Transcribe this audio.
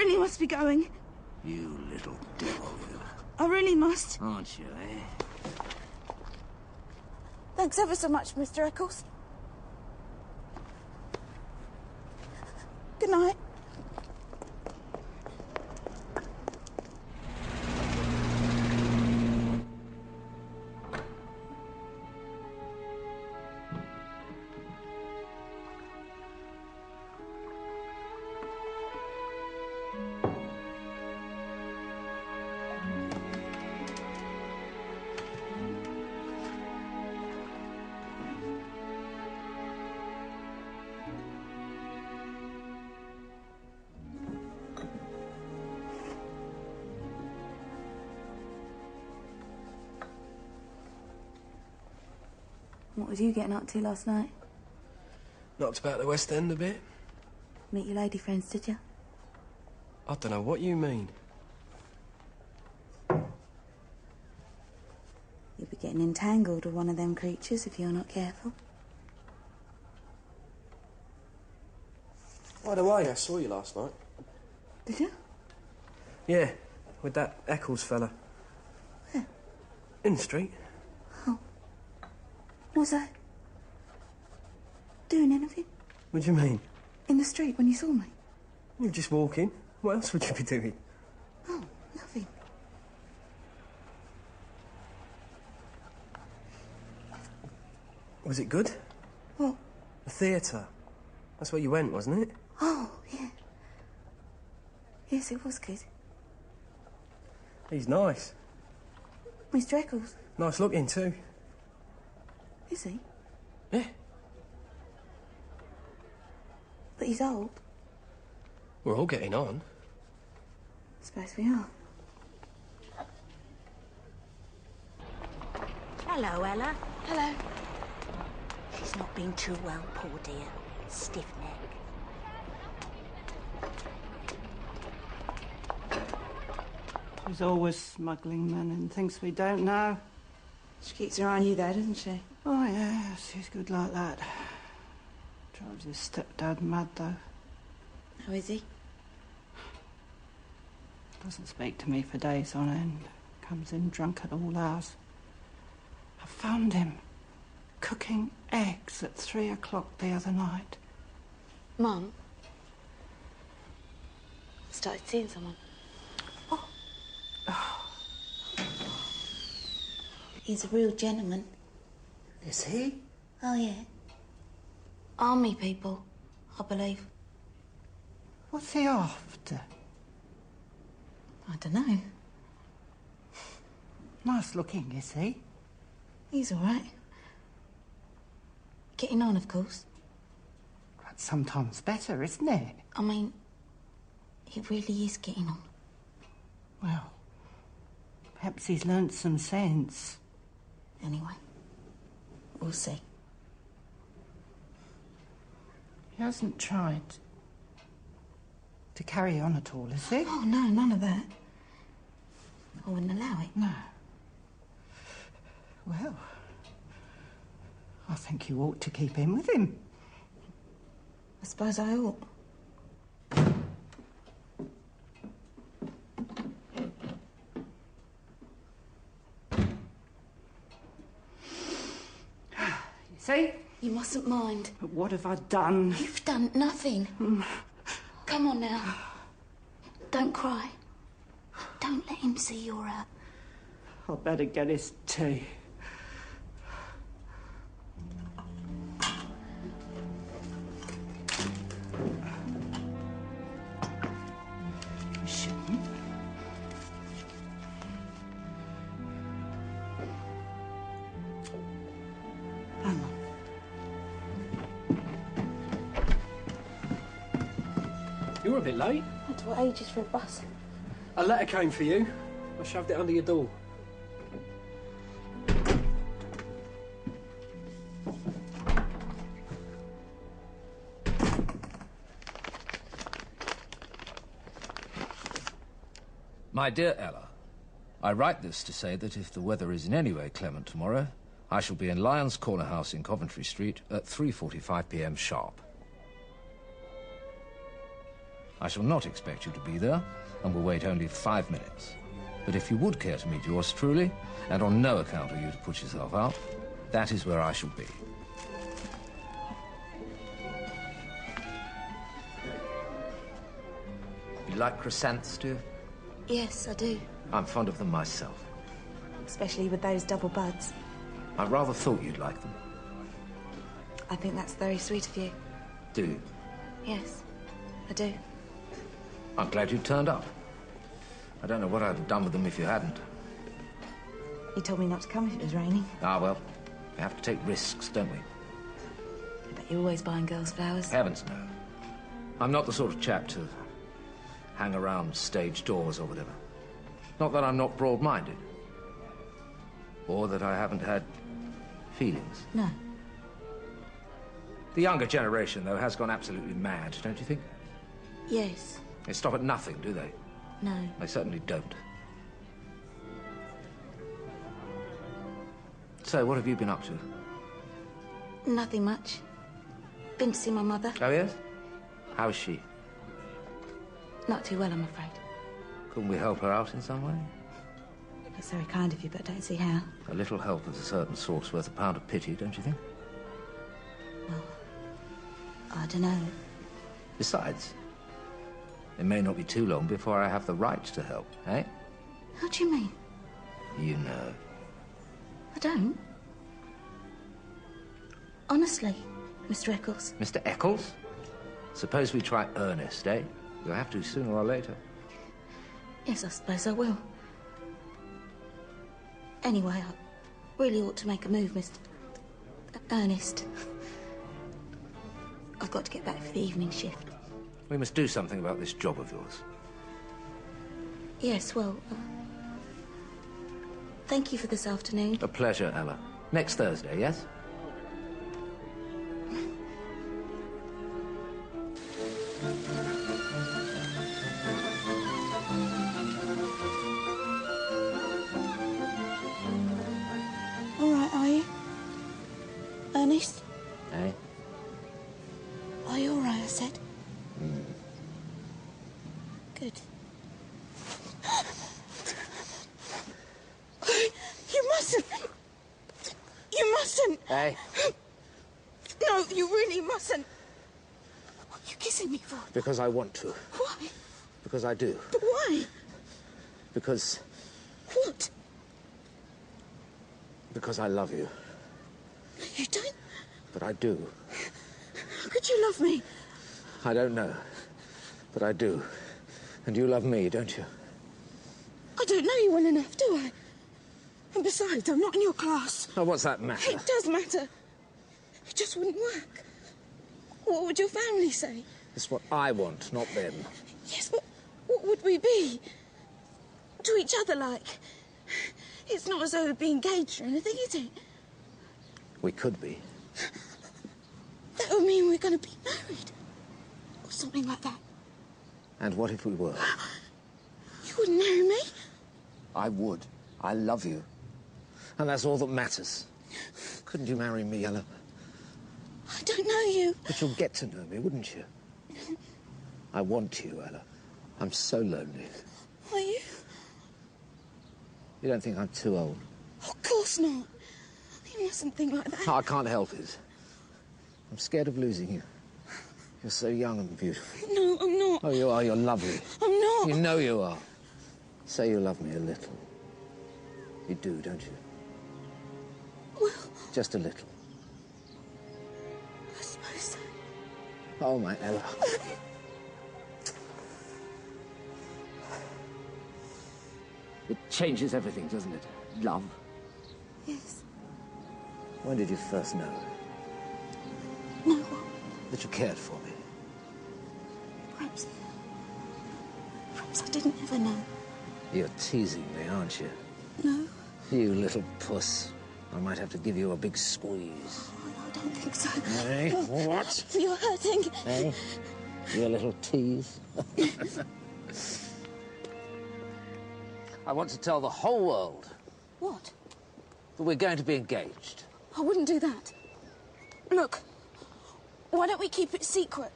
really must be going. You little devil, you. I really must. Aren't you, eh? Thanks ever so much, Mr. Eccles. Good night. What was you getting up to last night? Knocked about the West End a bit. Meet your lady friends, did you? I don't know what you mean. You'll be getting entangled with one of them creatures if you're not careful. By the way, I saw you last night. Did you? Yeah, with that Eccles fella. Where? In the street. Oh. Was I doing anything? What do you mean? In the street when you saw me? You were just walking. What else would you be doing? Oh, nothing. Was it good? What? The theatre. That's where you went, wasn't it? Oh, yeah. Yes, it was good. He's nice. Mr. Eccles? Nice looking, too. Is he? Yeah. But he's old. We're all getting on. I suppose we are. Hello, Ella. Hello. She's not been too well, poor dear. Stiff neck. She's always smuggling men in things we don't know. She keeps her eye on you there, doesn't she? Oh, yeah, she's good like that. Drives his stepdad mad, though. How is he? Doesn't speak to me for days on end. Comes in drunk at all hours. I found him cooking eggs at 3 o'clock the other night. Mum? I started seeing someone. Oh. He's a real gentleman. Is he? Oh, yeah. Army people, I believe. What's he after? I don't know. Nice looking, is he? He's all right. Getting on, of course. That's sometimes better, isn't it? I mean, he really is getting on. Well, perhaps he's learnt some sense. Anyway, we'll see. He hasn't tried to carry on at all, has he? Oh, no, none of that. I wouldn't allow it. No. Well, I think you ought to keep in with him. I suppose I ought. See? You mustn't mind. But what have I done? You've done nothing. Come on now. Don't cry. Don't let him see you're hurt. I'll better get his tea. You shouldn't. Hang on. You were a bit late. I had to wait ages for a bus. A letter came for you. I shoved it under your door. My dear Ella, I write this to say that if the weather is in any way clement tomorrow, I shall be in Lyons Corner House in Coventry Street at 3:45 p.m. sharp. I shall not expect you to be there, and will wait only 5 minutes. But if you would care to meet yours truly, and on no account are you to put yourself out, that is where I shall be. You like croissants, do you? Yes, I do. I'm fond of them myself. Especially with those double buds. I rather thought you'd like them. I think that's very sweet of you. Do you? Yes, I do. I'm glad you turned up. I don't know what I'd have done with them if you hadn't. You told me not to come if it was raining. Ah, well, we have to take risks, don't we? I bet you're always buying girls' flowers. Heavens, no. I'm not the sort of chap to hang around stage doors or whatever. Not that I'm not broad-minded. Or that I haven't had feelings. No. The younger generation, though, has gone absolutely mad, don't you think? Yes. They stop at nothing, do they? No. They certainly don't. So, what have you been up to? Nothing much. Been to see my mother. Oh, yes? How is she? Not too well, I'm afraid. Couldn't we help her out in some way? That's very kind of you, but I don't see how. A little help of a certain sort's worth a pound of pity, don't you think? Well, I don't know. Besides, it may not be too long before I have the right to help, eh? How do you mean? You know. I don't. Honestly, Mr. Eccles. Mr. Eccles? Suppose we try Ernest, eh? You'll have to sooner or later. Yes, I suppose I will. Anyway, I really ought to make a move, Mr. Ernest. I've got to get back for the evening shift. We must do something about this job of yours. Yes, well, thank you for this afternoon. A pleasure, Ella. Next Thursday, yes? All right, are you? Ernest? Eh? Are you all right, I said? Good. You mustn't. You mustn't. Hey? No, you really mustn't. What are you kissing me for? Because I want to. Why? Because I do. But why? Because... What? Because I love you. You don't? But I do. How could you love me? I don't know. But I do. And you love me, don't you? I don't know you well enough, do I? And besides, I'm not in your class. Oh, what's that matter? It does matter. It just wouldn't work. What would your family say? It's what I want, not them. Yes, but what would we be? To each other, like? It's not as though we'd be engaged or anything, is it? We could be. That would mean we're going to be married. Or something like that. And what if we were? You wouldn't marry me? I would. I love you. And that's all that matters. Couldn't you marry me, Ella? I don't know you. But you'll get to know me, wouldn't you? I want you, Ella. I'm so lonely. Are you? You don't think I'm too old? Of course not. You mustn't think like that. I can't help it. I'm scared of losing you. You're so young and beautiful. No, I'm not. Oh, you are. You're lovely. I'm not. You know you are. Say you love me a little. You do, don't you? Well, Just a little. I suppose so. Oh, my Ella. It changes everything, doesn't it? Love. Yes. When did you first know No, what? that you cared for me? Perhaps I didn't ever know. You're teasing me, aren't you? No, You little puss. I might have to give you a big squeeze. I don't think so. Eh? What? You're hurting. Eh? You little tease. I want to tell the whole world What? that we're going to be engaged. I wouldn't do that. Look, why don't we keep it secret?